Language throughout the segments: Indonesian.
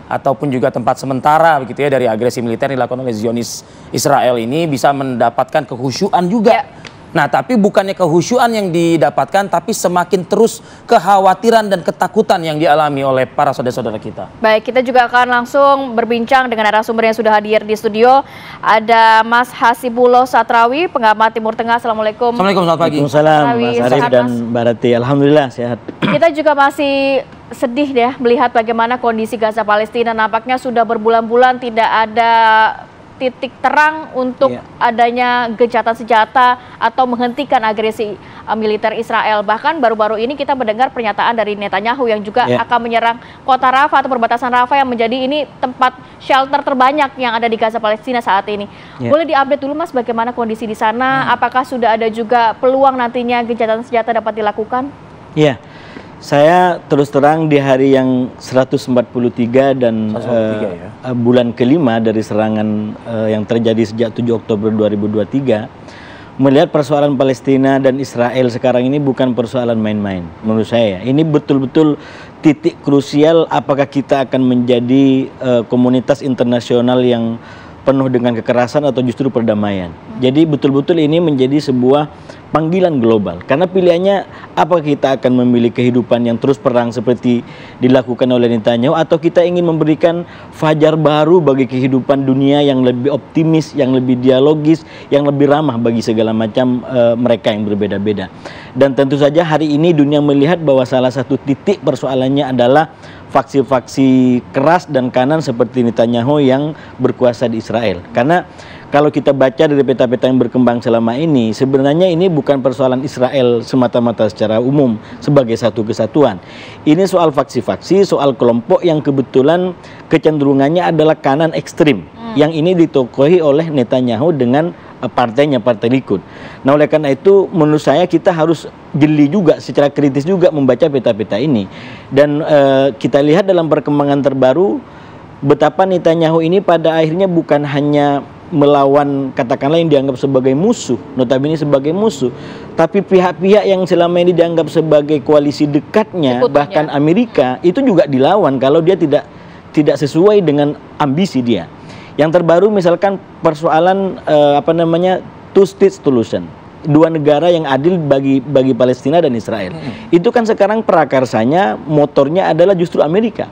ataupun juga tempat sementara begitu ya dari agresi militer yang dilakukan oleh Zionis Israel ini bisa mendapatkan kehusyuan juga. Nah, tapi bukannya kehusyuan yang didapatkan, tapi semakin terus kekhawatiran dan ketakutan yang dialami oleh para saudara-saudara kita. Baik, kita juga akan langsung berbincang dengan narasumber yang sudah hadir di studio. Ada Mas Hasibullah Satrawi, pengamat Timur Tengah. Assalamualaikum. Assalamualaikum, selamat pagi. Waalaikumsalam, Mas Arif dan Mbak Rati. Alhamdulillah sehat. Kita juga masih sedih ya melihat bagaimana kondisi Gaza Palestina. Nampaknya sudah berbulan-bulan tidak ada titik terang untuk adanya gencatan senjata atau menghentikan agresi militer Israel. Bahkan baru-baru ini kita mendengar pernyataan dari Netanyahu yang juga akan menyerang kota Rafah atau perbatasan Rafah yang menjadi ini tempat shelter terbanyak yang ada di Gaza Palestina saat ini. Boleh diupdate dulu Mas bagaimana kondisi di sana? Apakah sudah ada juga peluang nantinya gencatan senjata dapat dilakukan? Iya. Saya terus terang di hari yang 143 dan bulan kelima dari serangan yang terjadi sejak 7 Oktober 2023 melihat persoalan Palestina dan Israel sekarang ini bukan persoalan main-main menurut saya. Ini betul-betul titik krusial apakah kita akan menjadi komunitas internasional yang penuh dengan kekerasan atau justru perdamaian. Jadi betul-betul ini menjadi sebuah panggilan global. Karena pilihannya apa, kita akan memilih kehidupan yang terus perang seperti dilakukan oleh Netanyahu, atau kita ingin memberikan fajar baru bagi kehidupan dunia yang lebih optimis, yang lebih dialogis, yang lebih ramah bagi segala macam mereka yang berbeda-beda. Dan tentu saja hari ini dunia melihat bahwa salah satu titik persoalannya adalah faksi-faksi keras dan kanan seperti Netanyahu yang berkuasa di Israel. Karena kalau kita baca dari peta-peta yang berkembang selama ini, sebenarnya ini bukan persoalan Israel semata-mata secara umum sebagai satu kesatuan. Ini soal faksi-faksi, soal kelompok yang kebetulan kecenderungannya adalah kanan ekstrim. Yang ini ditokohi oleh Netanyahu dengan partainya, Partai Likud. Nah, oleh karena itu menurut saya kita harus jeli juga, secara kritis juga membaca peta-peta ini. Dan kita lihat dalam perkembangan terbaru betapa Netanyahu ini pada akhirnya bukan hanya melawan katakanlah yang dianggap sebagai musuh, notabene sebagai musuh, tapi pihak-pihak yang selama ini dianggap sebagai koalisi dekatnya, bahkan Amerika, itu juga dilawan kalau dia tidak sesuai dengan ambisi dia. Yang terbaru misalkan persoalan two-state solution, dua negara yang adil bagi Palestina dan Israel. Itu kan sekarang prakarsanya, motornya adalah justru Amerika.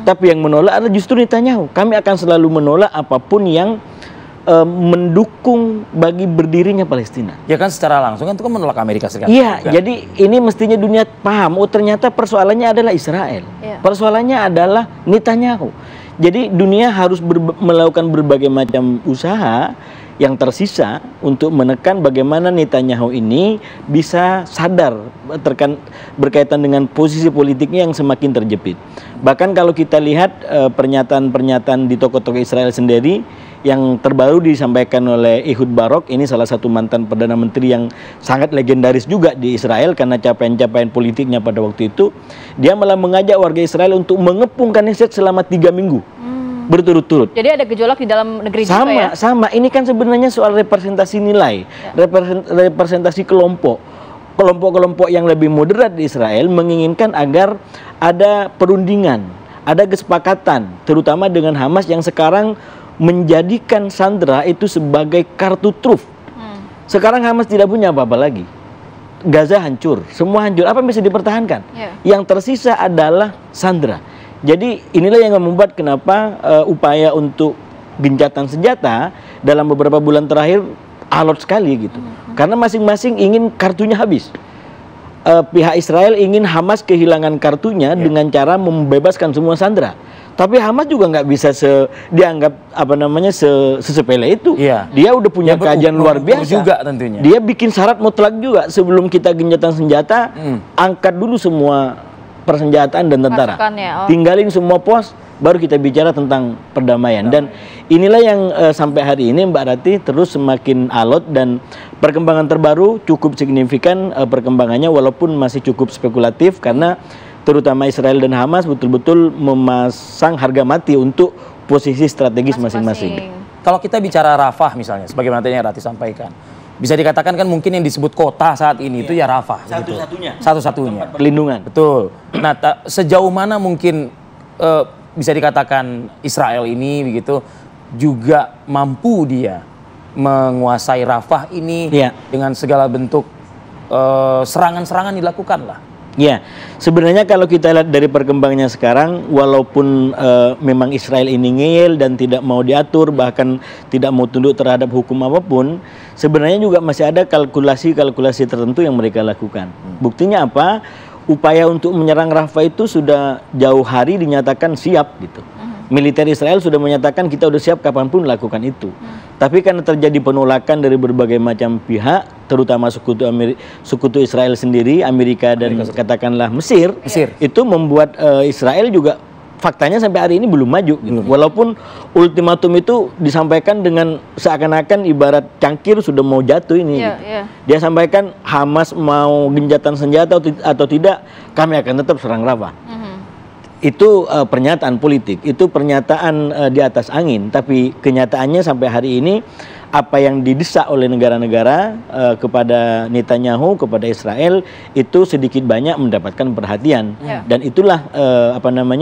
Tapi yang menolak adalah justru Netanyahu. Kami akan selalu menolak apapun yang mendukung bagi berdirinya Palestina. Ya kan secara langsung kan itu kan menolak Amerika Serikat. Iya, jadi ini mestinya dunia paham, oh ternyata persoalannya adalah Israel. Persoalannya adalah Netanyahu. Jadi dunia harus melakukan berbagai macam usaha yang tersisa untuk menekan bagaimana Netanyahu ini bisa sadar berkaitan dengan posisi politiknya yang semakin terjepit. Bahkan kalau kita lihat pernyataan-pernyataan di tokoh-tokoh Israel sendiri, yang terbaru disampaikan oleh Ehud Barak, ini salah satu mantan Perdana Menteri yang sangat legendaris juga di Israel karena capaian-capaian politiknya pada waktu itu. Dia malah mengajak warga Israel untuk mengepung Knesset selama 3 minggu berturut-turut. Jadi ada gejolak di dalam negeri juga ya? Sama, ini kan sebenarnya soal representasi nilai, representasi kelompok. Kelompok-kelompok yang lebih moderat di Israel menginginkan agar ada perundingan, ada kesepakatan, terutama dengan Hamas yang sekarang menjadikan Sandra itu sebagai kartu truf. Sekarang Hamas tidak punya apa-apa lagi. Gaza hancur, semua hancur. Apa yang bisa dipertahankan? Yang tersisa adalah Sandra. Jadi inilah yang membuat kenapa upaya untuk gencatan senjata dalam beberapa bulan terakhir alot sekali gitu. Karena masing-masing ingin kartunya habis. Pihak Israel ingin Hamas kehilangan kartunya dengan cara membebaskan semua Sandra. Tapi Hamas juga nggak bisa dianggap sesepele itu. Dia udah punya kajian luar biasa juga tentunya. Dia bikin syarat mutlak juga, sebelum kita gencatan senjata, angkat dulu semua persenjataan dan tentara. Tinggalin semua pos, baru kita bicara tentang perdamaian. Dan inilah yang sampai hari ini Mbak Rati terus semakin alot, dan perkembangan terbaru cukup signifikan perkembangannya, walaupun masih cukup spekulatif karena terutama Israel dan Hamas betul-betul memasang harga mati untuk posisi strategis masing-masing. Kalau kita bicara Rafah misalnya, sebagaimana yang Rati sampaikan, bisa dikatakan kan mungkin yang disebut kota saat ini itu ya Rafah. Satu-satunya. Perlindungan. Betul. Nah, sejauh mana mungkin bisa dikatakan Israel ini begitu juga mampu dia menguasai Rafah ini dengan segala bentuk serangan-serangan dilakukan lah. Ya, sebenarnya kalau kita lihat dari perkembangannya sekarang, walaupun memang Israel ini ngeyel dan tidak mau diatur, bahkan tidak mau tunduk terhadap hukum apapun, sebenarnya juga masih ada kalkulasi-kalkulasi tertentu yang mereka lakukan. Buktinya apa? Upaya untuk menyerang Rafah itu sudah jauh hari dinyatakan siap gitu. Militer Israel sudah menyatakan kita udah siap kapanpun lakukan itu. Tapi karena terjadi penolakan dari berbagai macam pihak, terutama sekutu Israel sendiri, Amerika dan katakanlah Mesir, itu membuat Israel juga faktanya sampai hari ini belum maju. Gitu. Walaupun ultimatum itu disampaikan dengan seakan-akan ibarat cangkir sudah mau jatuh ini. Gitu. Dia sampaikan Hamas mau genjatan senjata atau tidak, kami akan tetap serang Rafah. Itu pernyataan politik, itu pernyataan di atas angin. Tapi kenyataannya sampai hari ini apa yang didesak oleh negara-negara kepada Netanyahu, kepada Israel itu sedikit banyak mendapatkan perhatian. Dan itulah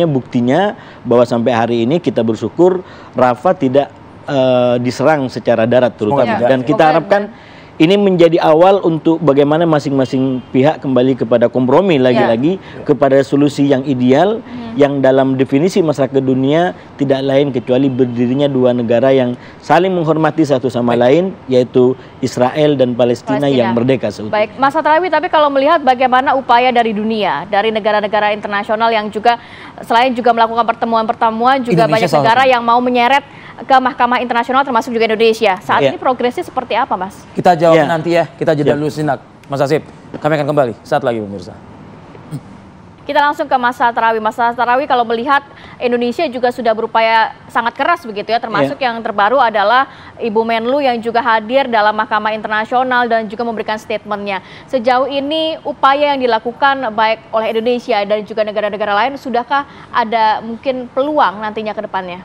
buktinya bahwa sampai hari ini kita bersyukur Rafah tidak diserang secara darat terutama. Dan kita harapkan ini menjadi awal untuk bagaimana masing-masing pihak kembali kepada kompromi lagi-lagi kepada solusi yang ideal yang dalam definisi masyarakat dunia tidak lain kecuali berdirinya dua negara yang saling menghormati satu sama lain, yaitu Israel dan Palestina yang merdeka seutuhnya. Baik, Mas Satrawi, tapi kalau melihat bagaimana upaya dari dunia, dari negara-negara internasional yang juga selain juga melakukan pertemuan-pertemuan, juga banyak negara yang mau menyeret ke Mahkamah Internasional termasuk juga Indonesia. Saat ini progresnya seperti apa, Mas? Kita jawab nanti ya, kita jeda dulu sejenak. Mas Hasib, kami akan kembali saat lagi pemirsa. Kita langsung ke Mas Satrawi. Mas Satrawi, kalau melihat Indonesia juga sudah berupaya sangat keras begitu ya, termasuk yang terbaru adalah Ibu Menlu yang juga hadir dalam Mahkamah Internasional dan juga memberikan statementnya. Sejauh ini upaya yang dilakukan baik oleh Indonesia dan juga negara-negara lain, sudahkah ada mungkin peluang nantinya ke depannya?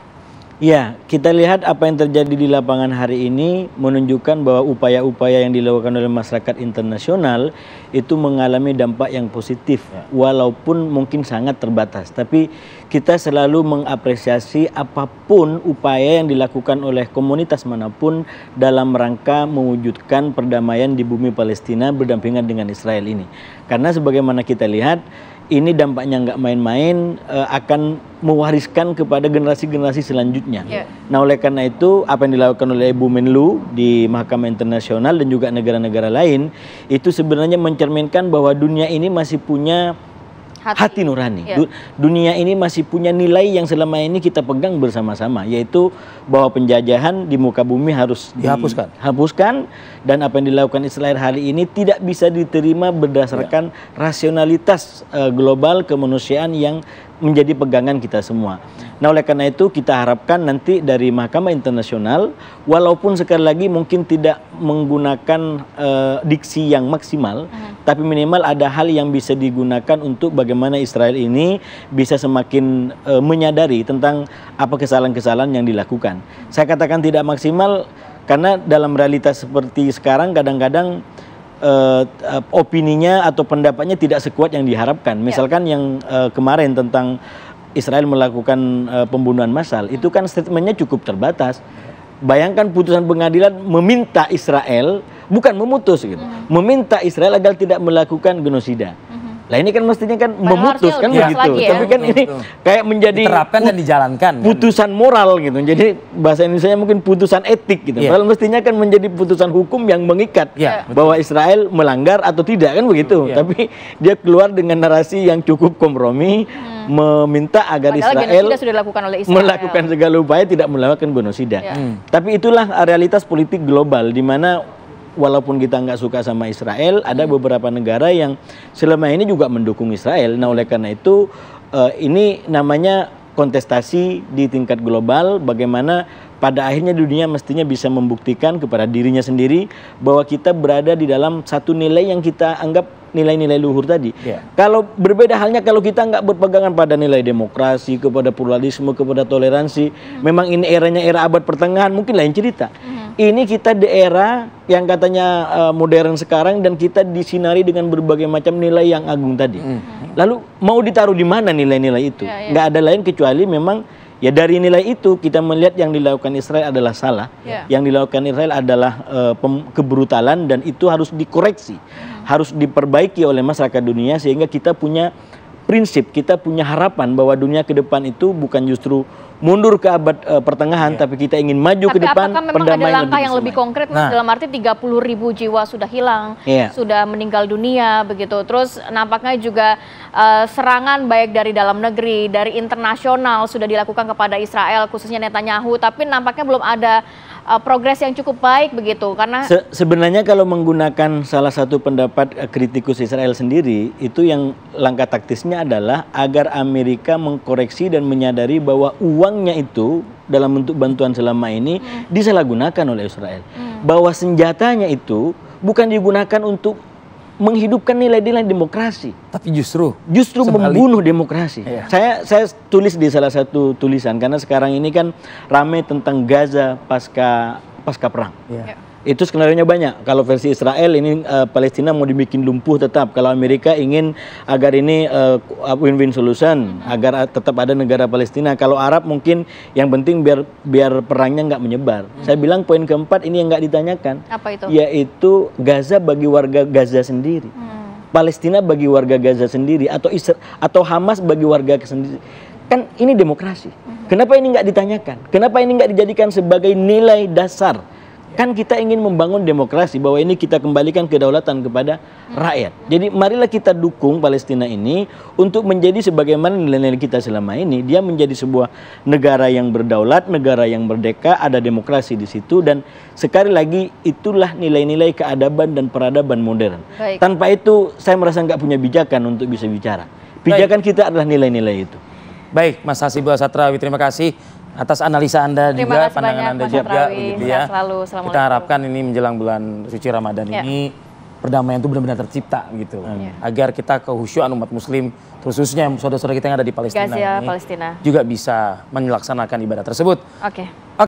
Ya, kita lihat apa yang terjadi di lapangan hari ini menunjukkan bahwa upaya-upaya yang dilakukan oleh masyarakat internasional itu mengalami dampak yang positif, walaupun mungkin sangat terbatas. Tapi kita selalu mengapresiasi apapun upaya yang dilakukan oleh komunitas manapun dalam rangka mewujudkan perdamaian di bumi Palestina berdampingan dengan Israel ini. Karena sebagaimana kita lihat, ini dampaknya nggak main-main, akan mewariskan kepada generasi-generasi selanjutnya. Nah, oleh karena itu apa yang dilakukan oleh Ibu Menlu di Mahkamah Internasional dan juga negara-negara lain itu sebenarnya mencerminkan bahwa dunia ini masih punya hati nurani. Dunia ini masih punya nilai yang selama ini kita pegang bersama-sama, yaitu bahwa penjajahan di muka bumi harus dihapuskan, dan apa yang dilakukan Israel hari ini tidak bisa diterima berdasarkan rasionalitas global kemanusiaan yang menjadi pegangan kita semua. Nah, oleh karena itu kita harapkan nanti dari Mahkamah Internasional, walaupun sekali lagi mungkin tidak menggunakan diksi yang maksimal, tapi minimal ada hal yang bisa digunakan untuk bagaimana Israel ini bisa semakin menyadari tentang apa kesalahan-kesalahan yang dilakukan. Saya katakan tidak maksimal karena dalam realitas seperti sekarang kadang-kadang opininya atau pendapatnya tidak sekuat yang diharapkan. Misalkan yang kemarin tentang Israel melakukan pembunuhan massal, itu kan statementnya cukup terbatas. Bayangkan putusan pengadilan meminta Israel, bukan memutus gitu, meminta Israel agar tidak melakukan genosida. Lah ini kan mestinya kan memutus kan begitu, tapi kan ini kayak menjadi diterapkan dan dijalankan putusan moral gitu. Jadi bahasa Indonesia mungkin putusan etik gitu. Padahal mestinya kan menjadi putusan hukum yang mengikat bahwa Israel melanggar atau tidak kan begitu. Tapi dia keluar dengan narasi yang cukup kompromi, meminta agar Israel sudah dilakukan oleh melakukan segala upaya tidak melakukan genosida. Tapi itulah realitas politik global di mana walaupun kita nggak suka sama Israel, ada beberapa negara yang selama ini juga mendukung Israel. Nah, oleh karena itu ini namanya kontestasi di tingkat global, bagaimana pada akhirnya dunia mestinya bisa membuktikan kepada dirinya sendiri bahwa kita berada di dalam satu nilai yang kita anggap nilai-nilai luhur tadi. Kalau berbeda halnya kalau kita nggak berpegangan pada nilai demokrasi, kepada pluralisme, kepada toleransi, memang ini eranya era abad pertengahan, mungkin lain cerita. Ini kita di era yang katanya modern sekarang dan kita disinari dengan berbagai macam nilai yang agung tadi. Lalu mau ditaruh di mana nilai-nilai itu? Nggak ada lain kecuali memang ya dari nilai itu kita melihat yang dilakukan Israel adalah salah. Yang dilakukan Israel adalah kebrutalan dan itu harus dikoreksi. Harus diperbaiki oleh masyarakat dunia sehingga kita punya prinsip, kita punya harapan bahwa dunia ke depan itu bukan justru mundur ke abad pertengahan, tapi kita ingin maju ke depan. Tapi apakah memang ada langkah yang lebih konkret, Mas? Dalam arti 30.000 jiwa sudah hilang, sudah meninggal dunia, begitu. Terus nampaknya juga serangan baik dari dalam negeri, dari internasional sudah dilakukan kepada Israel, khususnya Netanyahu, tapi nampaknya belum ada progres yang cukup baik begitu karena sebenarnya kalau menggunakan salah satu pendapat kritikus Israel sendiri itu yang langkah taktisnya adalah agar Amerika mengkoreksi dan menyadari bahwa uangnya itu dalam bentuk bantuan selama ini disalahgunakan oleh Israel, bahwa senjatanya itu bukan digunakan untuk menghidupkan nilai-nilai demokrasi, tapi justru membunuh demokrasi. Saya tulis di salah satu tulisan karena sekarang ini kan ramai tentang Gaza pasca perang. Itu skenario-nya banyak. Kalau versi Israel ini Palestina mau dibikin lumpuh tetap. Kalau Amerika ingin agar ini win-win solution, agar tetap ada negara Palestina. Kalau Arab mungkin yang penting biar perangnya nggak menyebar. Saya bilang poin keempat ini yang nggak ditanyakan. Apa itu? Yaitu Gaza bagi warga Gaza sendiri, Palestina bagi warga Gaza sendiri, atau Hamas bagi warga sendiri. Kan ini demokrasi. Kenapa ini nggak ditanyakan? Kenapa ini nggak dijadikan sebagai nilai dasar? Kan kita ingin membangun demokrasi, bahwa ini kita kembalikan kedaulatan kepada rakyat. Jadi marilah kita dukung Palestina ini untuk menjadi sebagaimana nilai-nilai kita selama ini. Dia menjadi sebuah negara yang berdaulat, negara yang merdeka, ada demokrasi di situ. Dan sekali lagi itulah nilai-nilai keadaban dan peradaban modern. Tanpa itu saya merasa nggak punya bijakan untuk bisa bicara. Pijakan kita adalah nilai-nilai itu. Baik, Mas Hasibul Satrawi, terima kasih atas analisa Anda juga, pandangan Anda juga, begitu ya. Kita harapkan ini menjelang bulan suci Ramadan ini perdamaian itu benar-benar tercipta gitu, agar kita kehusyuan umat Muslim, khususnya saudara-saudara kita yang ada di Palestina ini juga bisa melaksanakan ibadah tersebut.